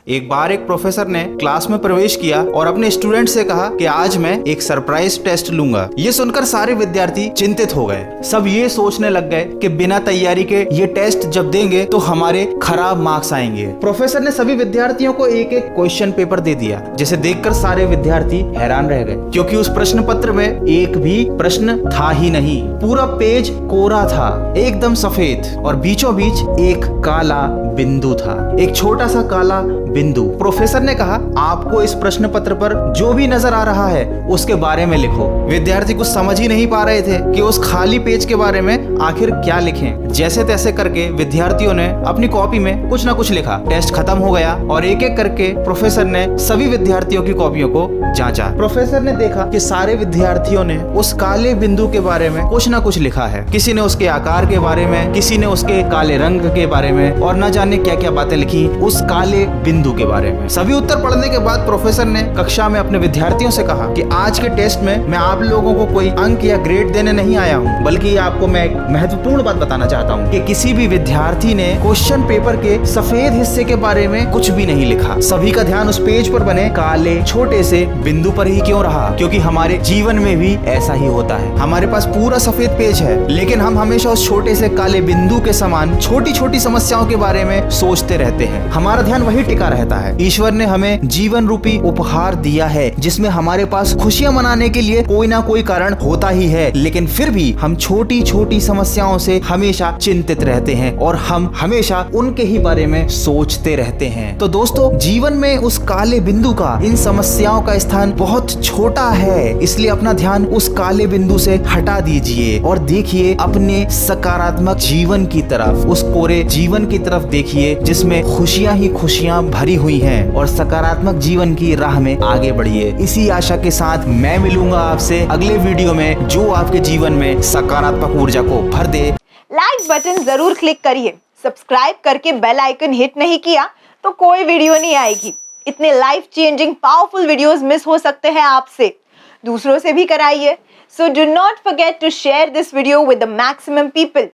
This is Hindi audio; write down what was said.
एक बार एक प्रोफेसर ने क्लास में प्रवेश किया और अपने स्टूडेंट से कहा कि आज मैं एक सरप्राइज टेस्ट लूंगा। ये सुनकर सारे विद्यार्थी चिंतित हो गए। सब ये सोचने लग गए कि बिना तैयारी के ये टेस्ट जब देंगे तो हमारे खराब मार्क्स आएंगे। प्रोफेसर ने सभी विद्यार्थियों को एक एक क्वेश्चन पेपर दे दिया, जिसे देखकर सारे विद्यार्थी हैरान रह गए, क्योंकि उस प्रश्न पत्र में एक भी प्रश्न था ही नहीं। पूरा पेज कोरा था, एकदम सफेद, और बीचों बीच एक काला बिंदु था, एक छोटा सा काला बिंदु। प्रोफेसर ने कहा, आपको इस प्रश्न पत्र पर जो भी नजर आ रहा है उसके बारे में लिखो। विद्यार्थी कुछ समझ ही नहीं पा रहे थे कि उस खाली पेज के बारे में आखिर क्या लिखें। जैसे तैसे करके विद्यार्थियों ने अपनी कॉपी में कुछ न कुछ लिखा। टेस्ट खत्म हो गया और एक एक करके प्रोफेसर ने सभी विद्यार्थियों की कॉपियों को जांचा। प्रोफेसर ने देखा कि सारे विद्यार्थियों ने उस काले बिंदु के बारे में कुछ न कुछ लिखा है। किसी ने उसके आकार के बारे में, किसी ने उसके काले रंग के बारे में, और न जाने क्या क्या बातें लिखी उस काले बिंदु के बारे में। सभी उत्तर पढ़ने के बाद प्रोफेसर ने कक्षा में अपने विद्यार्थियों से कहा कि आज के टेस्ट में मैं आप लोगों को कोई अंक या ग्रेड देने नहीं आया हूँ, बल्कि आपको मैं एक महत्वपूर्ण बात बताना चाहता हूँ कि किसी भी विद्यार्थी ने क्वेश्चन पेपर के सफेद हिस्से के बारे में कुछ भी नहीं लिखा। सभी का ध्यान उस पेज पर बने काले छोटे से बिंदु पर ही क्यों रहा? क्योंकि हमारे जीवन में भी ऐसा ही होता है। हमारे पास पूरा सफेद पेज है, लेकिन हम हमेशा उस छोटे से काले बिंदु के समान छोटी छोटी समस्याओं के बारे में सोचते रहते हैं। हमारा ध्यान वही टिका रहता है। ईश्वर ने हमें जीवन रूपी उपहार दिया है, जिसमें हमारे पास खुशियां मनाने के लिए कोई ना कोई कारण होता ही है, लेकिन फिर भी हम छोटी छोटी समस्याओं से हमेशा चिंतित रहते हैं और हम हमेशा उनके ही बारे में सोचते रहते हैं। तो दोस्तों, जीवन में उस काले बिंदु का, इन समस्याओं का स्थान बहुत छोटा है, इसलिए अपना ध्यान उस काले बिंदु से हटा दीजिए और देखिए अपने सकारात्मक जीवन की तरफ, उस कोरे जीवन की तरफ देखिए जिसमें खुशियां ही खुशियां भरी हुई हैं, और सकारात्मक जीवन की राह में आगे बढ़िए। इसी आशा के साथ मैं मिलूंगा आपसे अगले वीडियो में, जो आपके जीवन में सकारात्मक ऊर्जा को भर दे। लाइक बटन जरूर क्लिक करिए। सब्सक्राइब करके बेल आइकन हिट नहीं किया तो कोई वीडियो नहीं आएगी। इतने life changing powerful videos miss हो सकते हैं आपसे। दूसरों से भी कराइए। So do not forget to share this video with the maximum people.